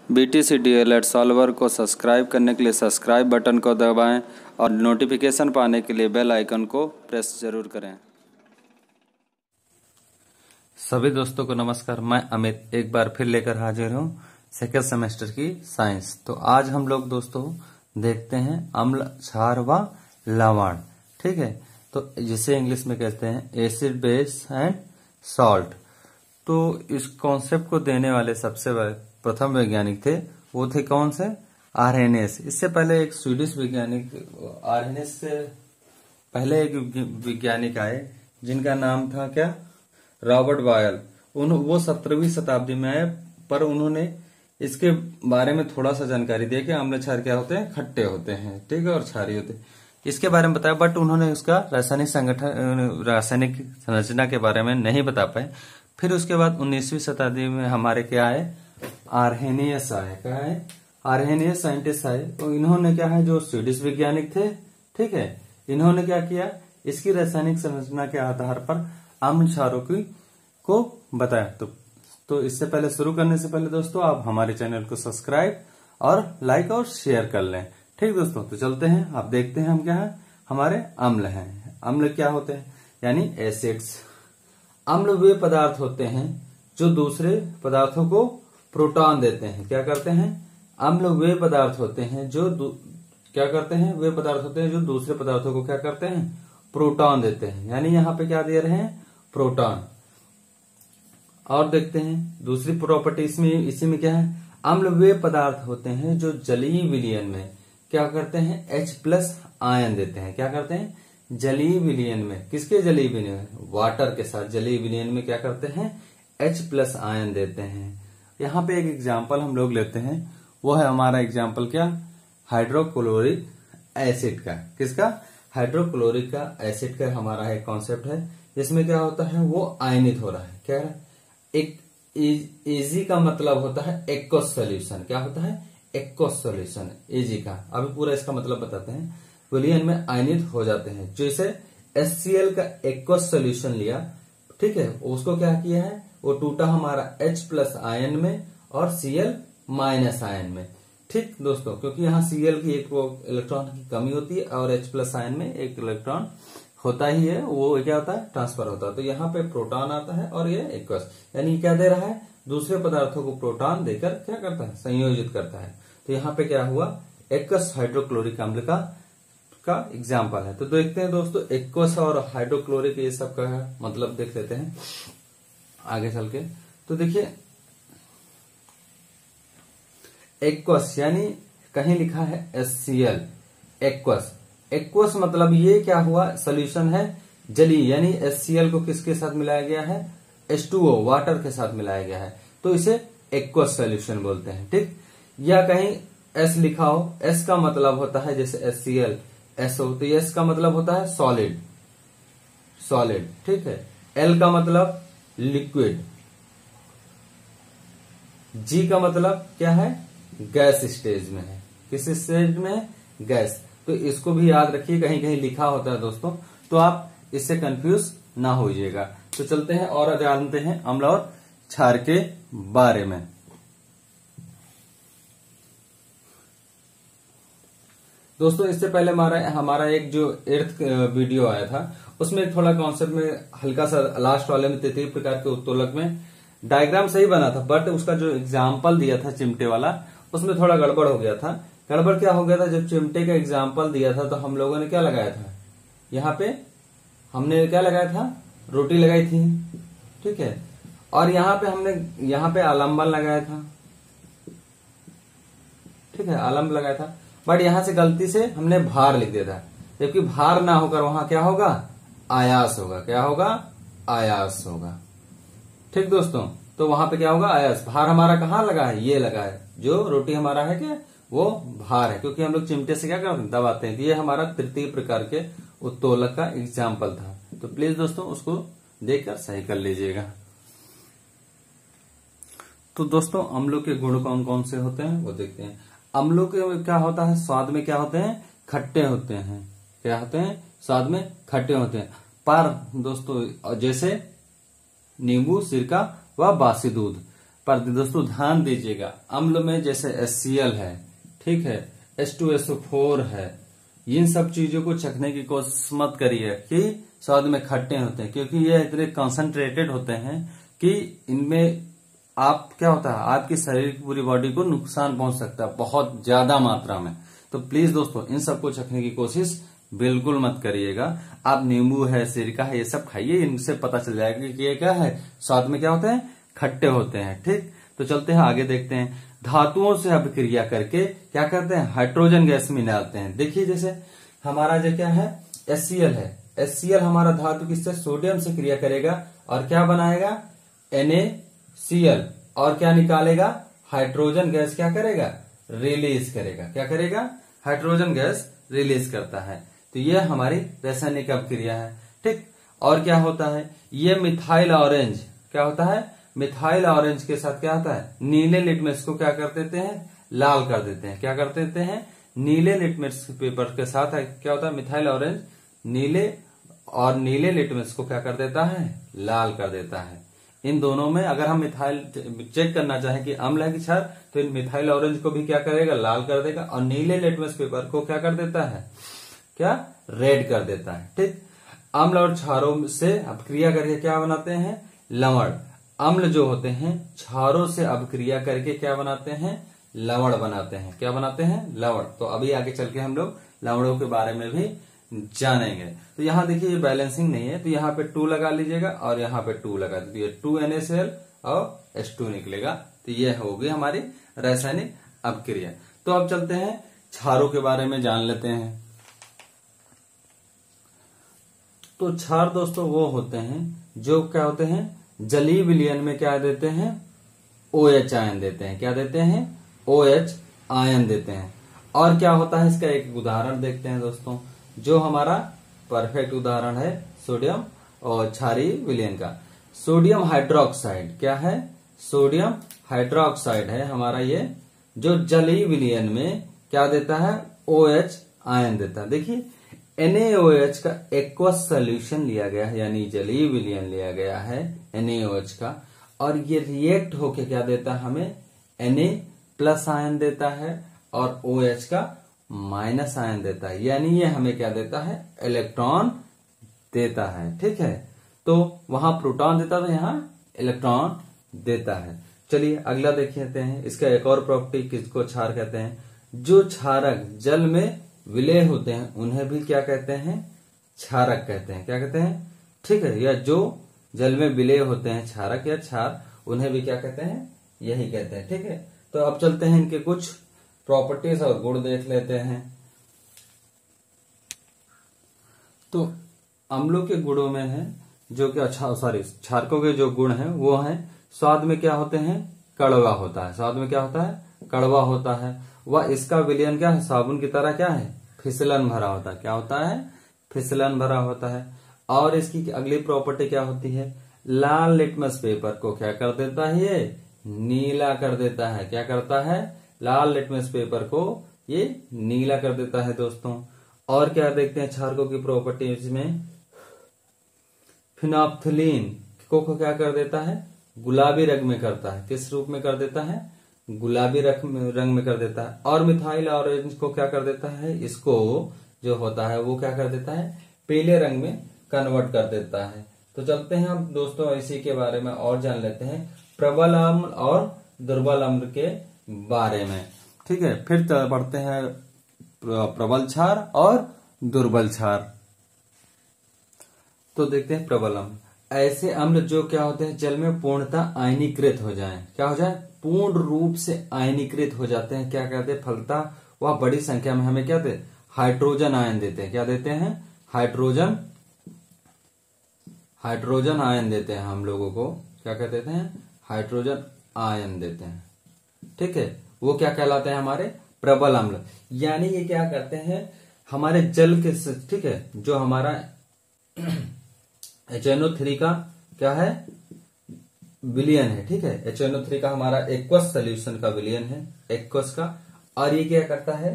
BTCDLED solver को subscribe करने के लिए सब्सक्राइब बटन को दबाएं और नोटिफिकेशन पाने के लिए बेल आइकन को प्रेस जरूर करें। सभी दोस्तों को नमस्कार, मैं अमित एक बार फिर लेकर हाजिर हूँ सेकेंड सेमेस्टर की साइंस। तो आज हम लोग दोस्तों देखते हैं अम्ल, क्षार व लवण। ठीक है, तो जिसे इंग्लिश में कहते हैं एसिड, बेस एंड सॉल्ट। तो इस कॉन्सेप्ट को देने वाले सबसे प्रथम वैज्ञानिक थे, वो थे कौन से? आर्हेनियस। इससे पहले एक स्वीडिश वैज्ञानिक, आर्हेनियस से पहले एक वैज्ञानिक आए जिनका नाम था क्या? Robert Boyle. वो 17वीं शताब्दी में आए, पर उन्होंने इसके बारे में थोड़ा सा जानकारी दिया कि अम्ल क्षार क्या होते हैं, खट्टे होते हैं, ठीक है, और क्षारीय होते हैं, इसके बारे में बताया। बट उन्होंने उसका रासायनिक संरचना के बारे में नहीं बता पाए। फिर उसके बाद 19वीं शताब्दी में हमारे क्या आए? आर्हेनियस आए। क्या है? आर्हेनियस साइंटिस्ट आए। तो इन्होंने क्या है, जो स्वीडिश वैज्ञानिक थे, ठीक है, इन्होंने क्या किया, इसकी रासायनिक संरचना के आधार पर अम्ल क्षारों को बताया। तो इससे पहले, शुरू करने से पहले दोस्तों, आप हमारे चैनल को सब्सक्राइब और लाइक और शेयर कर लें। ठीक दोस्तों, तो चलते हैं, आप देखते हैं हम क्या है, हमारे अम्ल हैं। अम्ल क्या होते हैं? यानी एसिड्स। अम्ल वे पदार्थ होते हैं जो दूसरे पदार्थों को प्रोटॉन देते हैं। क्या करते हैं? अम्ल वे पदार्थ होते हैं जो क्या करते हैं? वे पदार्थ होते हैं जो दूसरे पदार्थों को क्या करते हैं? प्रोटॉन देते हैं। यानी यहाँ पे क्या दे रहे हैं? प्रोटॉन। और देखते हैं दूसरी प्रॉपर्टी इसमें, इसी में क्या है? अम्ल वे पदार्थ होते हैं जो जलीय विलयन में क्या करते हैं? H+ आयन देते हैं। क्या करते हैं? जलीय विलयन में। किसके जलीय विलयन में? वाटर के साथ जलीय विलयन में क्या करते हैं? H+ आयन देते हैं। यहाँ पे एक एग्जाम्पल हम लोग लेते हैं, वो है हमारा एग्जाम्पल क्या? हाइड्रोक्लोरिक एसिड का। किसका? हाइड्रोक्लोरिक का एसिड का हमारा एक कॉन्सेप्ट है, जिसमें क्या होता है, वो आयनित हो रहा है। क्या है? एक एजी का मतलब होता है एक्वस सॉल्यूशन। क्या होता है? एक्वस सॉल्यूशन, एजी का। अभी पूरा इसका मतलब बताते हैं। विलयन में आयनित हो जाते हैं। जैसे HCl का एक्वस सॉल्यूशन लिया, ठीक है, उसको क्या किया है, वो टूटा हमारा H+ आयन में और Cl- आयन में। ठीक दोस्तों, क्योंकि यहाँ Cl की एक इलेक्ट्रॉन की कमी होती है और H+ आयन में एक इलेक्ट्रॉन होता ही है, वो क्या होता है? ट्रांसफर होता है। तो यहाँ पे प्रोटॉन आता है और ये एक्वस, यानी क्या दे रहा है? दूसरे पदार्थों को प्रोटॉन देकर क्या करता है? संयोजित करता है। तो यहाँ पे क्या हुआ? एक्वस हाइड्रोक्लोरिक अम्ल का एग्जाम्पल है। तो देखते हैं दोस्तों, एक्वस और हाइड्रोक्लोरिक ये सब का मतलब देख लेते हैं आगे चल के। तो देखिए, एक्वस यानी कहीं लिखा है HCl, एक्वस। एक्वस मतलब ये क्या हुआ? सोल्यूशन है जलीय, यानी HCl को किसके साथ मिलाया गया है? H2O, वाटर के साथ मिलाया गया है। तो इसे एक्वस सोल्यूशन बोलते हैं। ठीक, या कहीं S लिखा हो, S का मतलब होता है जैसे HCl, SO, तो S का मतलब होता है सॉलिड, सॉलिड। ठीक है, L का मतलब लिक्विड, G का मतलब क्या है? गैस स्टेज में है। किस स्टेज में है? गैस। तो इसको भी याद रखिए, कहीं कहीं लिखा होता है दोस्तों, तो आप इससे कंफ्यूज ना होइएगा। तो चलते हैं और जानते हैं अम्ल और क्षार के बारे में। दोस्तों, इससे पहले हमारा एक जो 8th वीडियो आया था, उसमें थोड़ा कॉन्सेप्ट में हल्का सा लास्ट वाले में 33 प्रकार के उत्तोलक में डायग्राम सही बना था, बट उसका जो एग्जाम्पल दिया था चिमटे वाला, उसमें थोड़ा गड़बड़ हो गया था। गड़बड़ क्या हो गया था? जब चिमटे का एग्जाम्पल दिया था तो हम लोगों ने क्या लगाया था? यहाँ पे हमने क्या लगाया था? रोटी लगाई थी, ठीक है, और यहाँ पे आलम्बन लगाया था, ठीक है, आलम्ब लगाया था। बट यहां से गलती से हमने भार लिख दिया था, जबकि भार ना होकर वहां क्या होगा? आयास होगा। क्या होगा? आयास होगा। ठीक दोस्तों, तो वहां पे क्या होगा? आयास। भार हमारा कहाँ लगा है? ये लगा है। जो रोटी हमारा है क्या, वो भार है, क्योंकि हम लोग चिमटे से क्या करते हैं? दबाते हैं। ये हमारा तृतीय प्रकार के उत्तोलक का एग्जाम्पल था। तो प्लीज दोस्तों, उसको देखकर सही कर लीजिएगा। तो दोस्तों, अम्लों के गुण कौन कौन से होते हैं वो देखते हैं। अम्लों के क्या होता है? स्वाद में क्या होते हैं? खट्टे होते हैं। क्या होते हैं? स्वाद में खट्टे होते हैं। पर दोस्तों, जैसे नींबू, सिरका व बासी दूध, पर दोस्तों ध्यान दीजिएगा, अम्ल में जैसे HCl है, ठीक है, H2SO4 है, इन सब चीजों को चखने की कोशिश मत करिए कि स्वाद में खट्टे होते हैं, क्योंकि ये इतने कंसंट्रेटेड होते हैं कि इनमें आप क्या होता है, आपकी शरीर की पूरी बॉडी को नुकसान पहुंच सकता है बहुत ज्यादा मात्रा में। तो प्लीज दोस्तों इन सबको चखने की कोशिश बिल्कुल मत करिएगा। आप नींबू है, सिरका है, ये सब खाइए, इनसे पता चल जाएगा कि ये क्या है, स्वाद में क्या होते हैं, खट्टे होते हैं। ठीक, तो चलते हैं आगे, देखते हैं। धातुओं से अभिक्रिया करके क्या करते हैं, हाइड्रोजन गैस में डालते हैं। देखिए जैसे हमारा जो क्या है, HCl है, HCl हमारा धातु किससे, सोडियम से क्रिया करेगा और क्या बनाएगा, NaCl, और क्या निकालेगा, हाइड्रोजन गैस क्या करेगा, रिलीज करेगा। क्या करेगा, हाइड्रोजन गैस रिलीज करता है। तो ये हमारी रासायनिक अभिक्रिया है। ठीक, और क्या होता है, ये मिथाइल ऑरेंज, क्या होता है, मिथाइल ऑरेंज के साथ क्या होता है, नीले लिटमस को क्या कर देते हैं, लाल कर देते हैं। क्या कर देते हैं, नीले लिटमस पेपर के साथ है, क्या होता है, मिथाइल ऑरेंज नीले, और नीले लिटमस को क्या कर देता है, लाल कर देता है। इन दोनों में अगर हम मिथाइल चेक करना चाहें कि अम्ल है कि क्षार, तो इन मिथाइल ऑरेंज को भी क्या करेगा, लाल कर देगा, और नीले लिटमस पेपर को क्या कर देता है, क्या, रेड कर देता है। ठीक, अम्ल और क्षारों से अभिक्रिया करके क्या बनाते हैं, लवण। अम्ल जो होते हैं क्षारों से अभिक्रिया करके क्या बनाते हैं, लवण बनाते हैं। क्या बनाते हैं, लवण। तो अभी आगे चल के हम लोग लवणों के बारे में भी जानेंगे। तो यहाँ देखिए ये बैलेंसिंग नहीं है, तो यहाँ पे 2 लगा लीजिएगा और यहाँ पे 2 लगा दीजिए, 2 NaCl और H2 निकलेगा। तो ये होगी हमारी रासायनिक अभिक्रिया। तो अब चलते हैं क्षारों के बारे में जान लेते हैं। तो क्षार दोस्तों वो होते हैं जो क्या होते हैं, जलीय विलयन में क्या देते हैं, OH आयन देते हैं। क्या देते हैं, OH आयन देते हैं। और क्या होता है, इसका एक उदाहरण देखते हैं दोस्तों, जो हमारा परफेक्ट उदाहरण है सोडियम और क्षारीय विलयन का। सोडियम हाइड्रोक्साइड क्या है, सोडियम हाइड्रोक्साइड है हमारा ये, जो जलीय विलयन में क्या देता है, OH आयन देता है। देखिए NaOH का एक्वस सोल्यूशन लिया गया है, यानी जलीय विलयन लिया गया है NaOH का, और ये रिएक्ट होके क्या देता है हमें, Na+ आयन देता है और OH का माइनस आयन देता है, यानी ये हमें क्या देता है, इलेक्ट्रॉन देता है। ठीक है, तो वहां प्रोटॉन देता था, यहाँ इलेक्ट्रॉन देता है। चलिए अगला देख लेते हैं। इसका एक और प्रॉपर्टी किसको क्षार कहते हैं, जो क्षारक जल में विलय होते हैं उन्हें भी क्या कहते हैं, क्षारक कहते हैं। क्या कहते हैं, ठीक है, या जो जल में विलय होते हैं क्षारक या क्षार, उन्हें भी क्या कहते हैं, यही कहते हैं। ठीक है, तो अब चलते हैं इनके कुछ प्रॉपर्टीज और गुण देख लेते हैं। तो अम्लों के गुणों में है जो कि क्षारकों के जो गुण हैं वो हैं, स्वाद में क्या होते हैं, कड़वा होता है। स्वाद में क्या होता है, कड़वा होता है। वह इसका विलयन क्या है, साबुन की तरह क्या है, फिसलन भरा होता है। क्या होता है, फिसलन भरा होता है। और इसकी अगली प्रॉपर्टी क्या होती है, लाल लिटमस पेपर को क्या कर देता है, ये नीला कर देता है। क्या करता है, लाल लिटमस पेपर को ये नीला कर देता है दोस्तों। और क्या देखते हैं क्षारकों की प्रॉपर्टीज में, फिनोप्थिलीन को क्या कर देता है, गुलाबी रंग में करता है। किस रूप में कर देता है, गुलाबी रंग में कर देता है। और मिथाइल ऑरेंज को क्या कर देता है, इसको जो होता है वो क्या कर देता है, पीले रंग में कन्वर्ट कर देता है। तो चलते हैं हम दोस्तों इसी के बारे में और जान लेते हैं, प्रबल अम्ल और दुर्बल अम्ल के बारे में। ठीक है, फिर पढ़ते हैं प्रबल क्षार और दुर्बल क्षार। तो देखते हैं प्रबल अम्ल, ऐसे अम्ल जो क्या होते हैं, जल में पूर्णतः आयनीकृत हो जाएं। क्या हो जाए, पूर्ण रूप से आयनीकृत हो जाते हैं। क्या कहते हैं, फलतः वह बड़ी संख्या में हमें क्या देते, हाइड्रोजन आयन देते हैं। क्या देते हैं, हाइड्रोजन आयन देते हैं हम लोगों को। क्या कहते हैं, हाइड्रोजन आयन देते हैं। ठीक है, वो क्या कहलाते हैं, हमारे प्रबल अम्ल। यानी ये क्या करते हैं, हमारे जल के, ठीक है, जो हमारा HNO3 का क्या है, विलयन है। ठीक है, HNO3 का हमारा एक्वस सोल्यूशन का विलयन है, एक्वस का। और ये क्या करता है,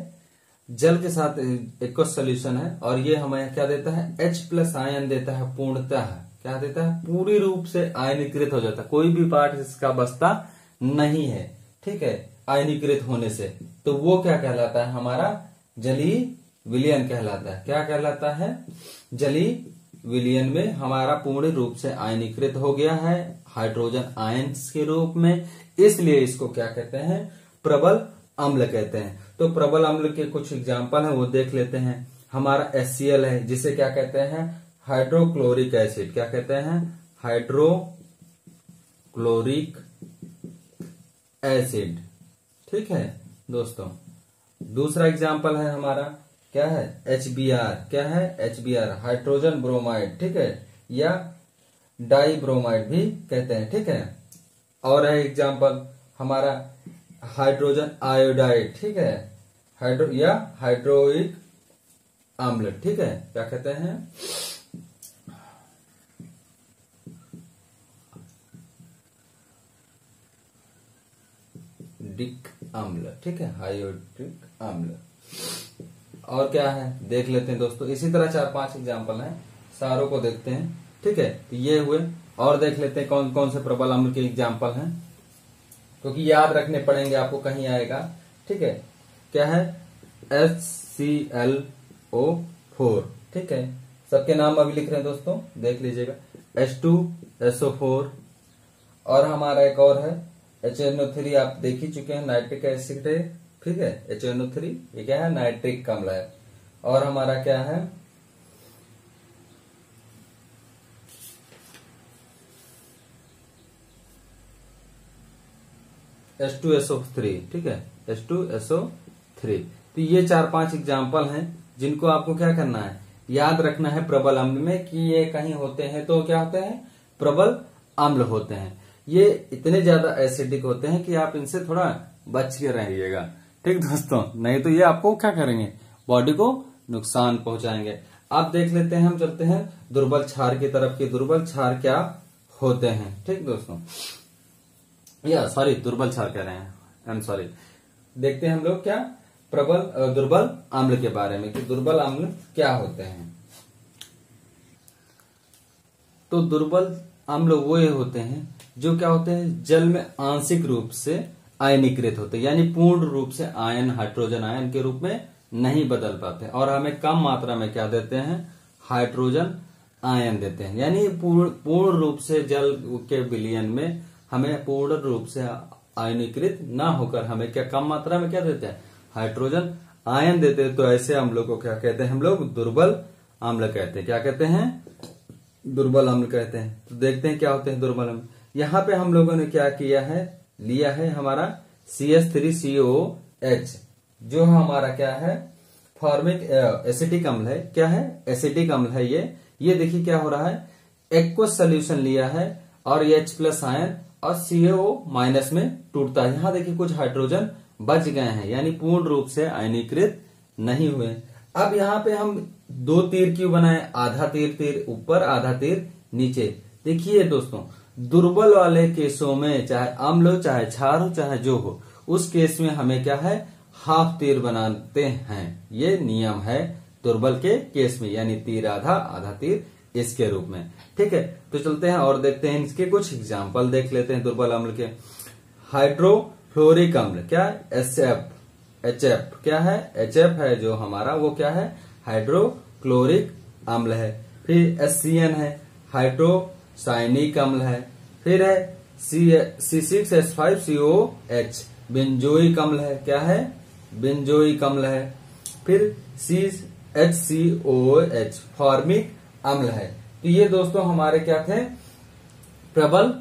जल के साथ एक्वस सोल्यूशन है, और ये हमें क्या देता है, H+ आयन देता है। पूर्णतः क्या देता है, पूरी रूप से आयनीकृत हो जाता है, कोई भी पार्ट इसका बचता नहीं है, ठीक है, आयनीकृत होने से, तो वो क्या कहलाता है, हमारा जलीय विलयन कहलाता है। क्या कहलाता है, जलीय विलयन में हमारा पूर्ण रूप से आयनीकृत हो गया है हाइड्रोजन आयंस के रूप में, इसलिए इसको क्या कहते हैं, प्रबल अम्ल कहते हैं। तो प्रबल अम्ल के कुछ एग्जाम्पल हैं, वो देख लेते हैं। हमारा HCl है, जिसे क्या कहते हैं, हाइड्रोक्लोरिक एसिड। क्या कहते हैं, हाइड्रोक्लोरिक एसिड, ठीक है दोस्तों। दूसरा एग्जाम्पल है हमारा, क्या है, HBr। क्या है, HBr, हाइड्रोजन ब्रोमाइड, ठीक है, या डाई ब्रोमाइड भी कहते हैं, ठीक है। और है एग्जाम्पल हमारा हाइड्रोजन आयोडाइड, ठीक है, या हाइड्रोइक अम्ल, ठीक है, क्या कहते हैं, डिक अम्ल, ठीक है, हाइड्रोइक अम्ल। और क्या है देख लेते हैं दोस्तों। इसी तरह 4-5 एग्जाम्पल हैं, सारों को देखते हैं, ठीक है। तो ये हुए, और देख लेते हैं कौन कौन से प्रबल अम्ल के एग्जाम्पल हैं, क्योंकि याद रखने पड़ेंगे आपको, कहीं आएगा, ठीक है। क्या है, HClO4, ठीक है। सबके नाम अभी लिख रहे हैं दोस्तों, देख लीजिएगा, H2SO4। और हमारा एक और है HNO3, आप देख ही चुके हैं, नाइट्रिक एसिड है, ठीक है, HNO3, ये क्या है, नाइट्रिक अम्ल है। और हमारा क्या है, H2SO3, ठीक है, H2SO3। तो ये 4-5 एग्जाम्पल हैं, जिनको आपको क्या करना है, याद रखना है प्रबल अम्ल में, कि ये कहीं होते हैं तो क्या होते हैं, प्रबल अम्ल होते हैं। ये इतने ज्यादा एसिडिक होते हैं कि आप इनसे थोड़ा बच के रहिएगा, ठीक दोस्तों, नहीं तो ये आपको क्या करेंगे, बॉडी को नुकसान पहुंचाएंगे। आप देख लेते हैं, हम चलते हैं दुर्बल क्षार की तरफ, की दुर्बल क्षार क्या होते हैं, ठीक दोस्तों, या सॉरी दुर्बल क्षार कह रहे हैं, आई एम सॉरी। देखते हैं हम लोग क्या, दुर्बल अम्ल के बारे में, कि दुर्बल अम्ल क्या होते हैं। तो दुर्बल अम्ल वो होते हैं जो क्या होते हैं, जल में आंशिक रूप से आयनीकृत होते हैं, यानी पूर्ण रूप से आयन, हाइड्रोजन आयन के रूप में नहीं बदल पाते, और हमें कम मात्रा में क्या देते हैं, हाइड्रोजन आयन देते हैं। यानी पूर्ण रूप से जल के विलयन में हमें पूर्ण रूप से आयनीकृत ना होकर हमें क्या कम मात्रा में क्या देते हैं, हाइड्रोजन आयन देते हैं। तो ऐसे अम्लों को क्या कहते हैं, हम लोग दुर्बल अम्ल कहते हैं। क्या कहते हैं, दुर्बल अम्ल कहते हैं। तो देखते हैं क्या होते हैं दुर्बल अम्ल। यहाँ पे हम लोगों ने क्या किया है, लिया है हमारा CH3COH, जो हमारा क्या है, फॉर्मिक एसिटिक अम्ल है। क्या है, एसिटिक अम्ल है ये देखिए क्या हो रहा है, एक्वस सोल्यूशन लिया है और H+ आयन और CO- में टूटता है। यहाँ देखिए कुछ हाइड्रोजन बच गए हैं, यानी पूर्ण रूप से आयनीकृत नहीं हुए। अब यहाँ पे हम 2 तीर क्यों बनाए, आधा तीर ऊपर आधा तीर नीचे। देखिए दोस्तों, दुर्बल वाले केसों में चाहे अम्ल हो, चाहे क्षार हो, चाहे जो हो, उस केस में हमें क्या है, हाफ तीर बनाते हैं। ये नियम है दुर्बल के केस में, यानी तीर आधा, आधा तीर इसके रूप में, ठीक है। तो चलते हैं और देखते हैं इसके कुछ एग्जाम्पल देख लेते हैं दुर्बल अम्ल के। हाइड्रोफ्लोरिक अम्ल, क्या है, HF। क्या है, HF है जो हमारा, वो क्या है, हाइड्रोक्लोरिक अम्ल है। फिर HCN है, हाइड्रोसायनिक अम्ल है। फिर है C6H5COH, बेंजोइक अम्ल है। क्या है, बेंजोइक अम्ल है। फिर CHCOH, फॉर्मिक अम्ल है। तो ये दोस्तों हमारे क्या थे, प्रबल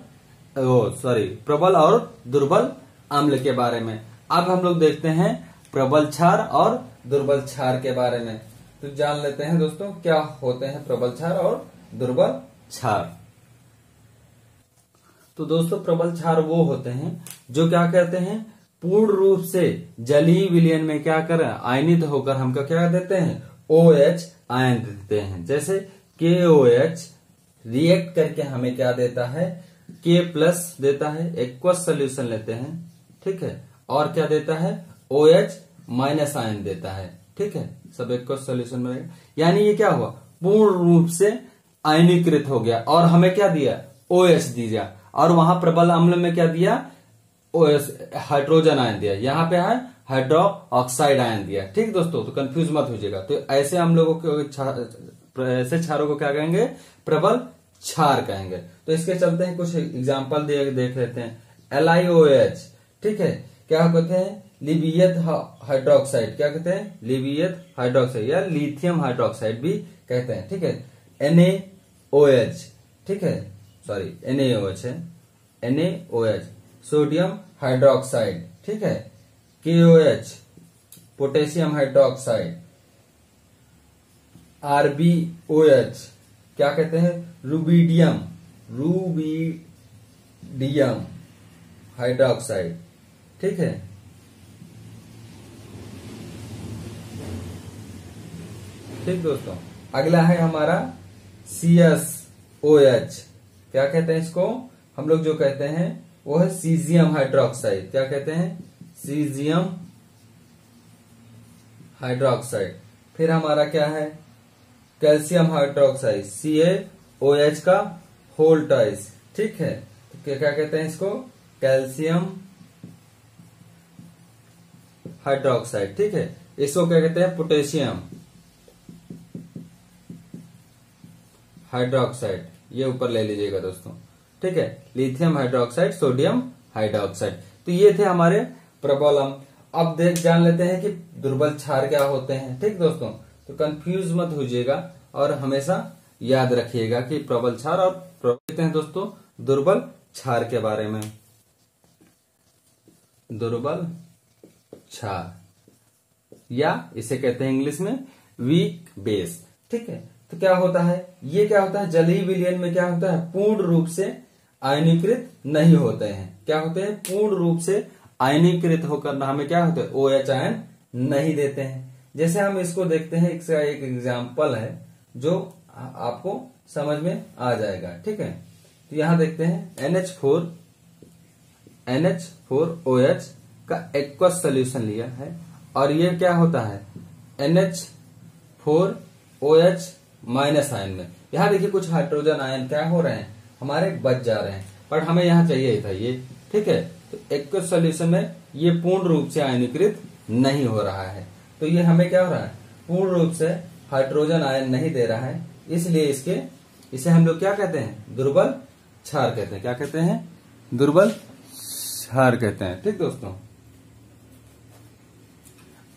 और दुर्बल अम्ल के बारे में। अब हम लोग देखते हैं प्रबल क्षार और दुर्बल क्षार के बारे में। तो जान लेते हैं दोस्तों क्या होते हैं प्रबल क्षार और दुर्बल क्षार। तो दोस्तों प्रबल क्षार वो होते हैं जो क्या कहते हैं, पूर्ण रूप से जलीय विलयन में क्या करें, आयनित होकर हमको क्या देते हैं, OH आयन देते हैं। जैसे KOH रिएक्ट करके हमें क्या देता है, K+ देता है, एक्वस सोल्यूशन लेते हैं, ठीक है, और क्या देता है, OH- आयन देता है, ठीक है, सब एक्वस सोल्यूशन में रहेगा। यानी ये क्या हुआ, पूर्ण रूप से आयनीकृत हो गया और हमें क्या दिया, OH दिया। और वहां प्रबल अम्ल में क्या दिया, हाइड्रोजन आयन दिया, यहाँ पे है हाइड्रो ऑक्साइड आयन दिया। ठीक दोस्तों, तो कंफ्यूज मत हो जाएगा। तो ऐसे हम लोगों को ऐसे क्षारों को क्या कहेंगे, प्रबल क्षार कहेंगे। तो इसके चलते हैं कुछ एग्जाम्पल देख लेते हैं। LiOH, ठीक है, क्या कहते हैं, लिवियत हाइड्रोक्साइड, क्या कहते हैं, लिवियत हाइड्रोक्साइड या लिथियम हाइड्रोक्साइड भी कहते हैं। ठीक है, NaOH, ठीक है, सॉरी NaOH है, NaOH सोडियम हाइड्रोक्साइड, ठीक है, KOH पोटेशियम हाइड्रोक्साइड, RbOH क्या कहते हैं, रुबिडियम हाइड्रोक्साइड, ठीक है। ठीक दोस्तों, अगला है हमारा CSOH, क्या कहते हैं इसको, हम लोग जो कहते हैं वो है सीजियम हाइड्रोक्साइड, क्या कहते हैं, सीजियम हाइड्रोक्साइड। फिर हमारा क्या है, कैल्शियम हाइड्रोक्साइड, CaOH का होल ट्वाइस, ठीक है, तो क्या कहते हैं इसको, कैल्शियम हाइड्रोक्साइड, ठीक है। इसको क्या कहते हैं, पोटेशियम हाइड्रोक्साइड, ये ऊपर ले लीजिएगा दोस्तों, ठीक है, लिथियम हाइड्रोक्साइड, सोडियम हाइड्रोक्साइड। तो ये थे हमारे प्रबल अम्ल। अब जान लेते हैं कि दुर्बल क्षार क्या होते हैं। ठीक दोस्तों, तो कंफ्यूज मत होइएगा और हमेशा याद रखिएगा कि प्रबल क्षार और देखते हैं दोस्तों दुर्बल क्षार के बारे में। दुर्बल क्षार या इसे कहते हैं इंग्लिश में वीक बेस, ठीक है। तो क्या होता है, ये क्या होता है, जलीय विलयन में क्या होता है, पूर्ण रूप से आयनीकृत नहीं होते हैं। क्या होते हैं, पूर्ण रूप से आयनीकृत होकर हमें क्या होता है, OH आयन नहीं देते हैं। जैसे हम इसको देखते हैं, इसका एक एग्जाम्पल है जो आपको समझ में आ जाएगा, ठीक है। तो यहां देखते हैं NH4OH का एक्वस सोल्यूशन लिया है और ये क्या होता है, NH4OH माइनस आयन में। यहां देखिए कुछ हाइड्रोजन आयन क्या हो रहे हैं, हमारे बच जा रहे हैं, पर हमें यहां चाहिए था ये, ठीक है। तो एक्वस सोल्यूशन में ये पूर्ण रूप से आयनीकृत नहीं हो रहा है, तो ये हमें क्या हो रहा है, पूर्ण रूप से हाइड्रोजन आयन नहीं दे रहा है, इसलिए इसे हम लोग क्या कहते हैं, दुर्बल क्षार कहते हैं। क्या कहते हैं, दुर्बल क्षार कहते हैं। ठीक दोस्तों,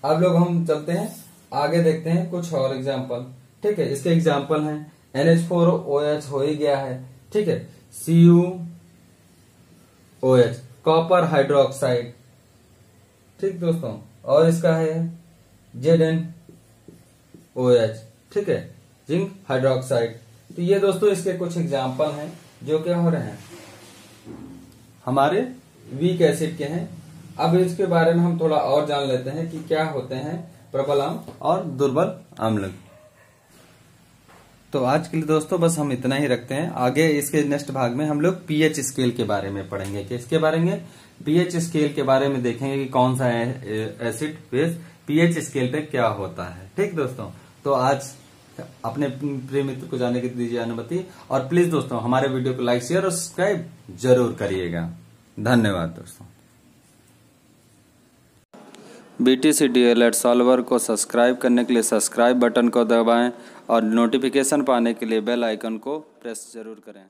अब लोग हम चलते हैं आगे, देखते हैं कुछ और एग्जाम्पल, ठीक है। इसके एग्जाम्पल हैं NH4OH हो ही गया है, ठीक है, CuOH कॉपर हाइड्रोक्साइड, ठीक दोस्तों, और इसका है ZnOH, ठीक है, जिंक हाइड्रोक्साइड। तो ये दोस्तों इसके कुछ एग्जाम्पल हैं जो क्या हो रहे हैं, हमारे वीक एसिड के हैं। अब इसके बारे में हम थोड़ा और जान लेते हैं कि क्या होते हैं प्रबल अम्ल और दुर्बल अम्ल। तो आज के लिए दोस्तों बस हम इतना ही रखते हैं। आगे इसके नेक्स्ट भाग में हम लोग पीएच स्केल के बारे में पढ़ेंगे। किसके बारे में, पीएच स्केल के बारे में देखेंगे कि कौन सा एसिड बेस पीएच स्केल पे क्या होता है। ठीक दोस्तों, तो आज अपने प्रिय मित्र को जाने की दीजिए अनुमति, और प्लीज दोस्तों हमारे वीडियो को लाइक शेयर और सब्सक्राइब जरूर करिएगा। धन्यवाद दोस्तों। BTC अलर्ट सॉल्वर को सब्सक्राइब करने के लिए सब्सक्राइब बटन को दबाएं और नोटिफिकेशन पाने के लिए बेल आइकन को प्रेस जरूर करें।